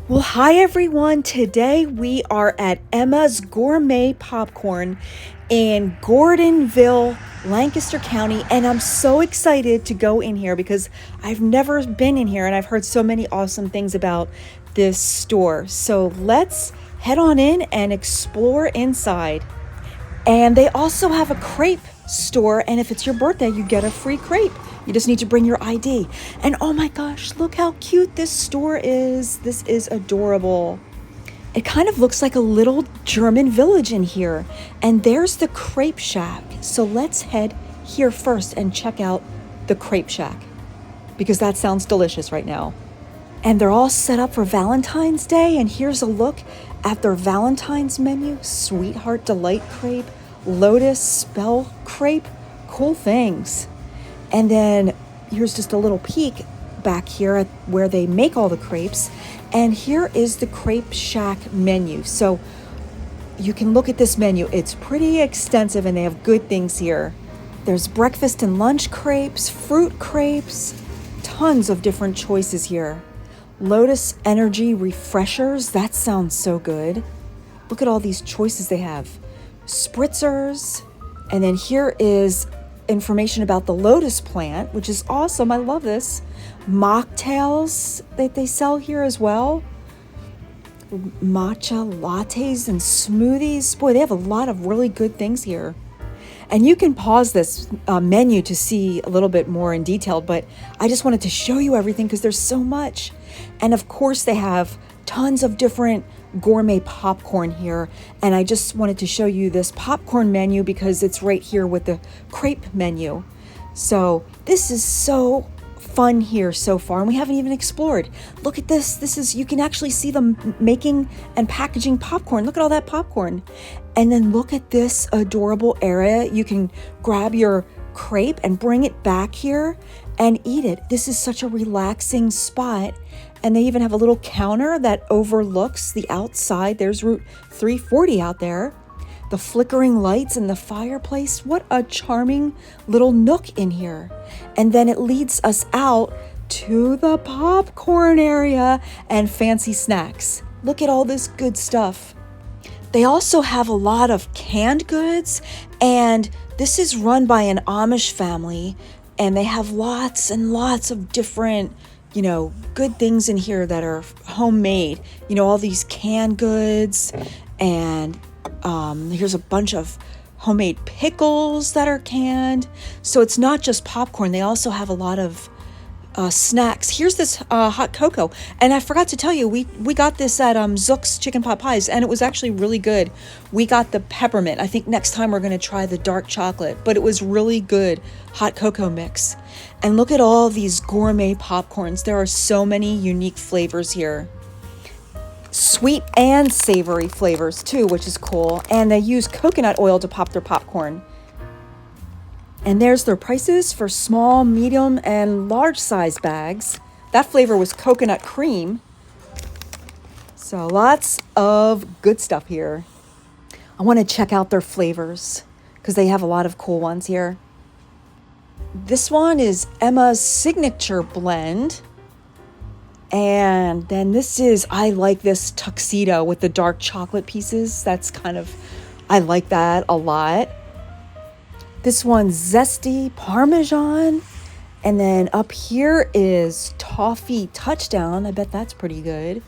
Well, hi everyone. Today we are at Emma's Gourmet Popcorn in Gordonville, Lancaster County, and I'm so excited to go in here because I've never been in here and I've heard so many awesome things about this store. So let's head on in and explore inside. And they also have a crepe store, and if it's your birthday, you get a free crepe. You just need to bring your ID. And oh my gosh, look how cute this store is. This is adorable. It kind of looks like a little German village in here. And there's the crepe shack. So let's head here first and check out the crepe shack because that sounds delicious right now. And they're all set up for Valentine's Day. And here's a look at their Valentine's menu: Sweetheart Delight Crepe, Lotus Spell Crepe, cool things. And then here's just a little peek back here at where they make all the crepes. And here is the Crepe Shack menu. So you can look at this menu. It's pretty extensive and they have good things here. There's breakfast and lunch crepes, fruit crepes, tons of different choices here. Lotus Energy Refreshers, that sounds so good. Look at all these choices they have. Spritzers, and then here is information about the lotus plant, which is awesome. I love this. Mocktails that they sell here as well. Matcha lattes and smoothies. Boy, they have a lot of really good things here. And you can pause this menu to see a little bit more in detail, but I just wanted to show you everything because there's so much. And of course, they have tons of different gourmet popcorn here. And I just wanted to show you this popcorn menu because it's right here with the crepe menu. So this is so fun here so far, and we haven't even explored. Look at this. This is, you can actually see them making and packaging popcorn. Look at all that popcorn. And then look at this adorable area. You can grab your crepe and bring it back here and eat it. This is such a relaxing spot. And they even have a little counter that overlooks the outside. There's Route 340 out there. The flickering lights and the fireplace. What a charming little nook in here. And then it leads us out to the popcorn area and fancy snacks. Look at all this good stuff. They also have a lot of canned goods, and this is run by an Amish family, and they have lots and lots of different, good things in here that are homemade. All these canned goods, and here's a bunch of homemade pickles that are canned. So it's not just popcorn. They also have a lot of snacks. Here's this hot cocoa. And I forgot to tell you, we got this at Zook's Chicken Pot Pies, and it was actually really good. We got the peppermint. I think next time we're going to try the dark chocolate, but it was really good hot cocoa mix. And look at all these gourmet popcorns. There are so many unique flavors here. Sweet and savory flavors too, which is cool. And they use coconut oil to pop their popcorn. And there's their prices for small, medium, and large size bags. That flavor was coconut cream. So lots of good stuff here. I want to check out their flavors because they have a lot of cool ones here. This one is Emma's Signature Blend. And then this is, I like this tuxedo with the dark chocolate pieces. I like that a lot. This one's Zesty Parmesan. And then up here is Toffee Touchdown. I bet that's pretty good.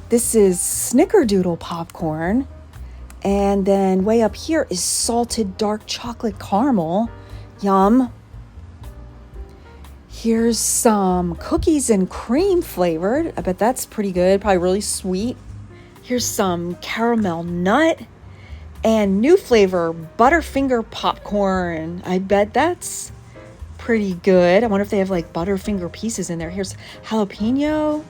This is Snickerdoodle Popcorn. And then way up here is Salted Dark Chocolate Caramel. Yum. Here's some cookies and cream flavored. I bet that's pretty good. Probably really sweet. Here's some caramel nut. And new flavor, Butterfinger Popcorn. I bet that's pretty good. I wonder if they have like Butterfinger pieces in there. Here's jalapeno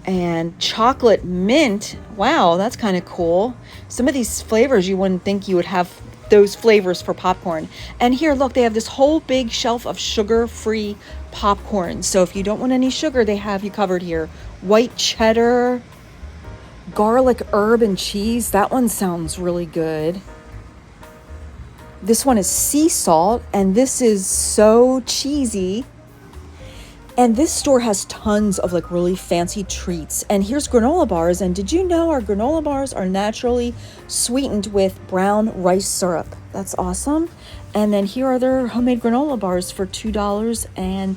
and chocolate mint. Wow, that's kind of cool. Some of these flavors you wouldn't think you would have those flavors for popcorn. And here, look, they have this whole big shelf of sugar-free popcorn. So if you don't want any sugar, they have you covered here. White cheddar, garlic, herb, and cheese. That one sounds really good. This one is sea salt, and this is so cheesy. And this store has tons of like really fancy treats. And here's granola bars. And did you know our granola bars are naturally sweetened with brown rice syrup? That's awesome. And then here are their homemade granola bars for $2.10.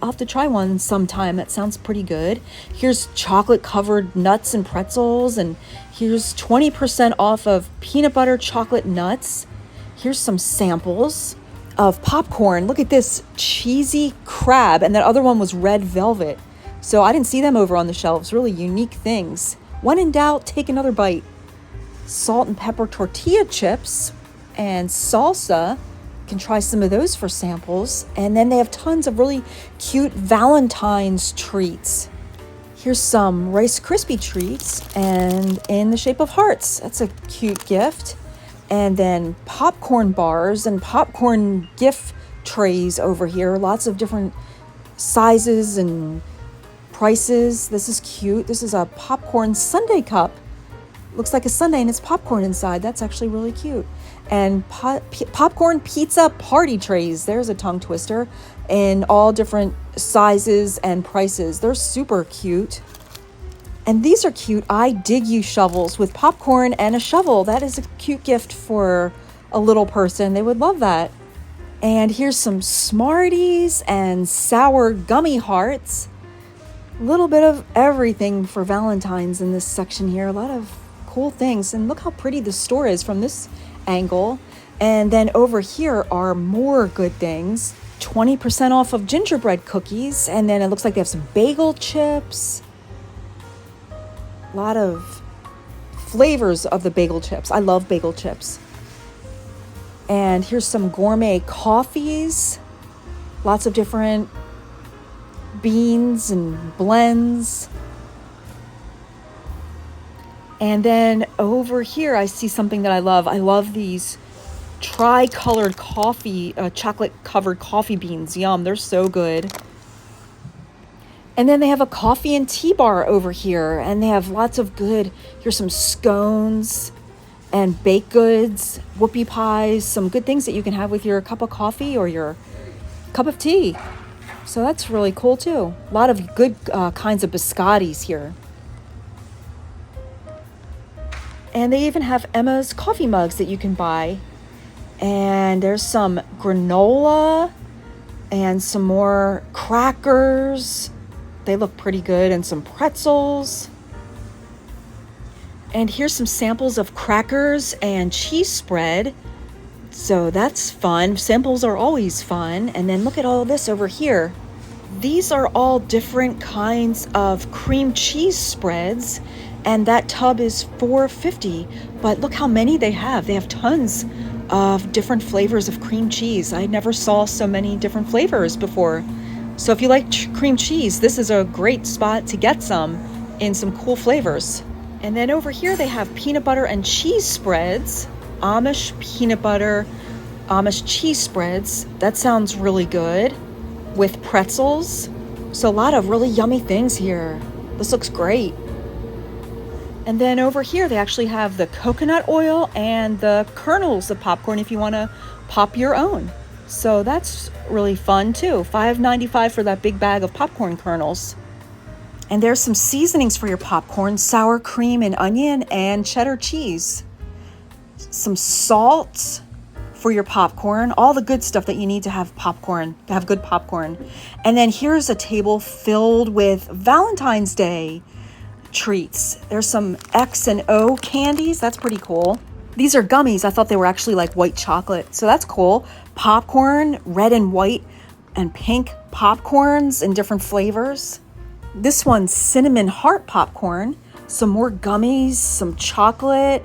I'll have to try one sometime. That sounds pretty good. Here's chocolate covered nuts and pretzels. And here's 20% off of peanut butter chocolate nuts. Here's some samples of popcorn. Look at this cheesy crab, and that other one was red velvet. So I didn't see them over on the shelves. Really unique things. When in doubt, take another bite. Salt and pepper tortilla chips and salsa. You can try some of those for samples. And then they have tons of really cute Valentine's treats. Here's some Rice Krispie treats and in the shape of hearts. That's a cute gift. And then popcorn bars and popcorn gift trays over here. Lots of different sizes and prices. This is cute. This is a popcorn sundae cup. Looks like a sundae and it's popcorn inside. That's actually really cute. And popcorn pizza party trays. There's a tongue twister in all different sizes and prices. They're super cute. And these are cute. I dig you shovels with popcorn and a shovel. That is a cute gift for a little person. They would love that. And here's some Smarties and sour gummy hearts. A little bit of everything for Valentine's in this section here. A lot of cool things. And look how pretty the store is from this angle. And then over here are more good things. 20% off of gingerbread cookies. And then it looks like they have some bagel chips. A lot of flavors of the bagel chips. I love bagel chips. And here's some gourmet coffees. Lots of different beans and blends. And then over here, I see something that I love. I love these tri-colored coffee, chocolate-covered coffee beans. Yum, they're so good. And then they have a coffee and tea bar over here. And they have lots of good, here's some scones and baked goods, whoopie pies, some good things that you can have with your cup of coffee or your cup of tea. So that's really cool too. A lot of good kinds of biscottis here. And they even have Emma's coffee mugs that you can buy. And there's some granola and some more crackers. They look pretty good, and some pretzels. And here's some samples of crackers and cheese spread. So that's fun. Samples are always fun. And then look at all this over here. These are all different kinds of cream cheese spreads. And that tub is $4.50. But look how many they have. They have tons of different flavors of cream cheese. I never saw so many different flavors before. So if you like cream cheese, this is a great spot to get some in some cool flavors. And then over here they have peanut butter and cheese spreads. Amish peanut butter, Amish cheese spreads. That sounds really good. With pretzels. So a lot of really yummy things here. This looks great. And then over here they actually have the coconut oil and the kernels of popcorn if you want to pop your own. So that's really fun too. $5.95 for that big bag of popcorn kernels. And there's some seasonings for your popcorn, sour cream and onion and cheddar cheese. Some salt for your popcorn, all the good stuff that you need to have popcorn, to have good popcorn. And then here's a table filled with Valentine's Day treats. There's some X and O candies. That's pretty cool. These are gummies. I thought they were actually like white chocolate. So that's cool. Popcorn, red and white and pink popcorns in different flavors. This one's cinnamon heart popcorn. Some more gummies, some chocolate,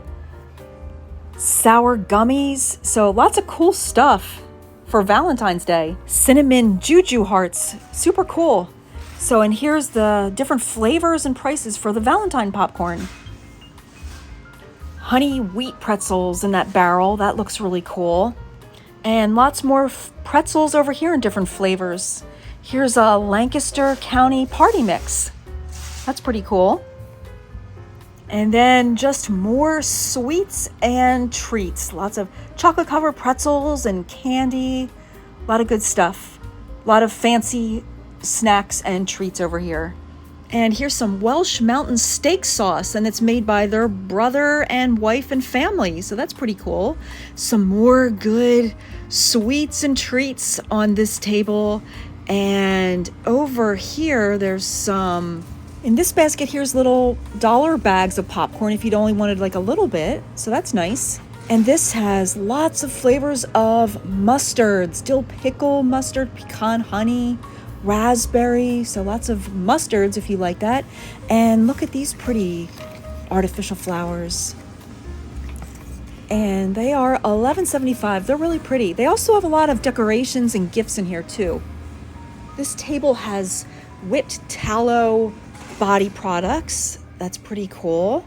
sour gummies. So lots of cool stuff for Valentine's Day. Cinnamon juju hearts. Super cool. So, and here's the different flavors and prices for the Valentine popcorn. Honey wheat pretzels in that barrel. That looks really cool. And lots more pretzels over here in different flavors. Here's a Lancaster County party mix. That's pretty cool. And then just more sweets and treats. Lots of chocolate covered pretzels and candy. A lot of good stuff. A lot of fancy snacks and treats over here. And here's some Welsh mountain steak sauce, and it's made by their brother and wife and family, so that's pretty cool. Some more good sweets and treats on this table. And over here, there's some, in this basket, here's little dollar bags of popcorn if you'd only wanted like a little bit, so that's nice. And this has lots of flavors of mustards, dill pickle mustard, pecan honey, raspberry, so lots of mustards if you like that. And look at these pretty artificial flowers. And they are $11.75. They're really pretty. They also have a lot of decorations and gifts in here too. This table has whipped tallow body products. That's pretty cool.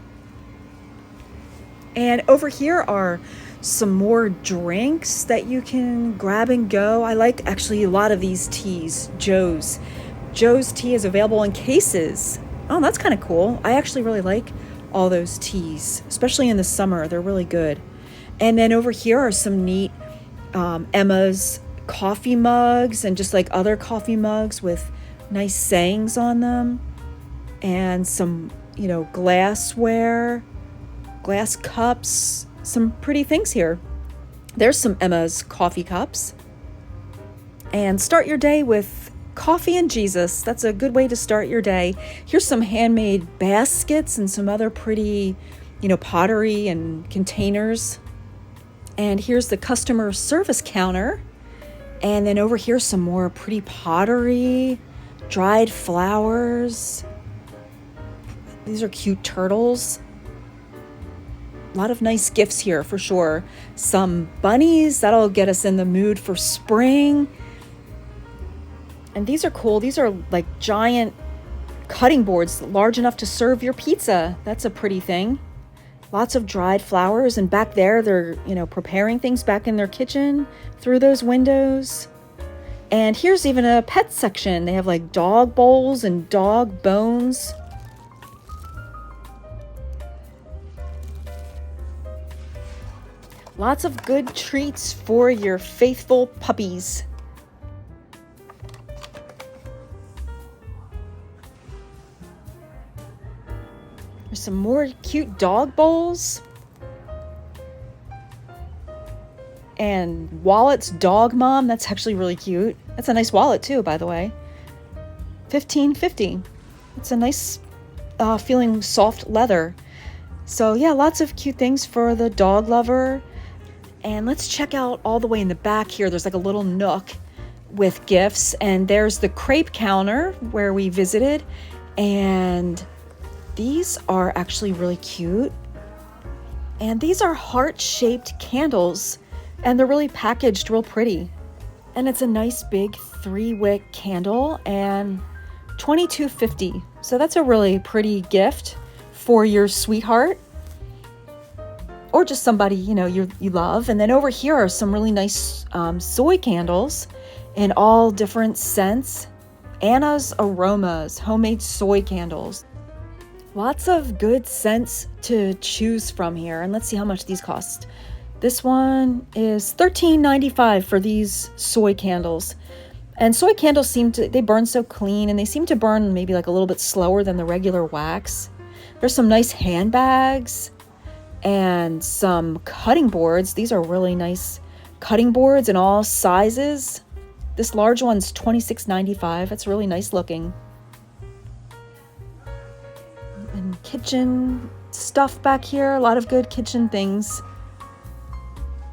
And over here are some more drinks that you can grab and go. I like actually a lot of these teas. Joe's tea is available in cases. Oh, that's kind of cool. I actually really like all those teas, especially in the summer. They're really good. And then over here are some neat Emma's coffee mugs, and just like other coffee mugs with nice sayings on them, and some, glassware, glass cups, some pretty things here. There's some Emma's coffee cups. And start your day with coffee and Jesus. That's a good way to start your day. Here's some handmade baskets and some other pretty, pottery and containers. And here's the customer service counter. And then over here, some more pretty pottery, dried flowers. These are cute turtles. A lot of nice gifts here for sure. Some bunnies, that'll get us in the mood for spring. And these are cool. These are like giant cutting boards, large enough to serve your pizza. That's a pretty thing. Lots of dried flowers, and back there they're, preparing things back in their kitchen through those windows. And here's even a pet section. They have like dog bowls and dog bones. Lots of good treats for your faithful puppies. There's some more cute dog bowls. And Wallet's Dog Mom, that's actually really cute. That's a nice wallet too, by the way. $15.50. It's a nice feeling soft leather. So yeah, lots of cute things for the dog lover. And let's check out all the way in the back here. There's like a little nook with gifts, and there's the crepe counter where we visited. And these are actually really cute. And these are heart-shaped candles, and they're really packaged real pretty. And it's a nice big 3-wick candle, and $22.50. So that's a really pretty gift for your sweetheart, or just somebody, you love. And then over here are some really nice soy candles in all different scents. Anna's Aromas, homemade soy candles. Lots of good scents to choose from here. And let's see how much these cost. This one is $13.95 for these soy candles. And soy candles they burn so clean, and they seem to burn maybe like a little bit slower than the regular wax. There's some nice handbags and some cutting boards. These are really nice cutting boards in all sizes. This large one's $26.95. That's really nice looking. And kitchen stuff back here. A lot of good kitchen things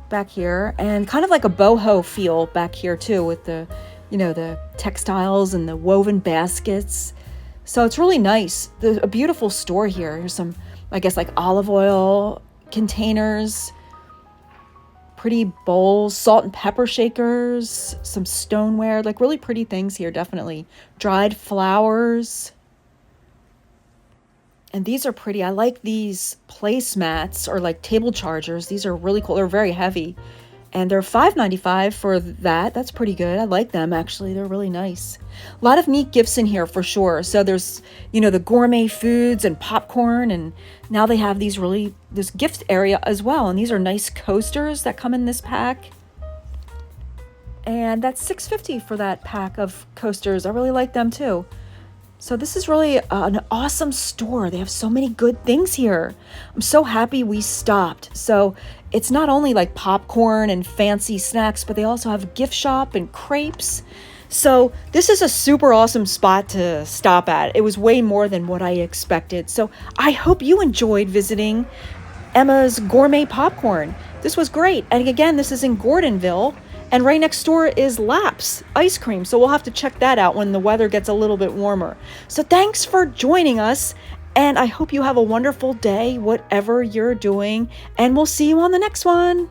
back here. And kind of like a boho feel back here too, with the, the textiles and the woven baskets. So it's really nice. A beautiful store here. Here's some, I guess, like olive oil containers, pretty bowls, salt and pepper shakers, some stoneware, like really pretty things here, definitely. Dried flowers. And these are pretty. I like these placemats, or like table chargers. These are really cool. They're very heavy. And they're $5.95 for that. That's pretty good. I like them, actually. They're really nice. A lot of neat gifts in here for sure. So there's, the gourmet foods and popcorn. And now they have this gift area as well. And these are nice coasters that come in this pack. and that's $6.50 for that pack of coasters. I really like them too. So this is really an awesome store. They have so many good things here. I'm so happy we stopped. So it's not only like popcorn and fancy snacks, but they also have a gift shop and crepes. So this is a super awesome spot to stop at. It was way more than what I expected. So I hope you enjoyed visiting Emma's Gourmet Popcorn. This was great. And again, this is in Gordonville. And right next door is Lap's ice cream. So we'll have to check that out when the weather gets a little bit warmer. So thanks for joining us. And I hope you have a wonderful day, whatever you're doing. And we'll see you on the next one.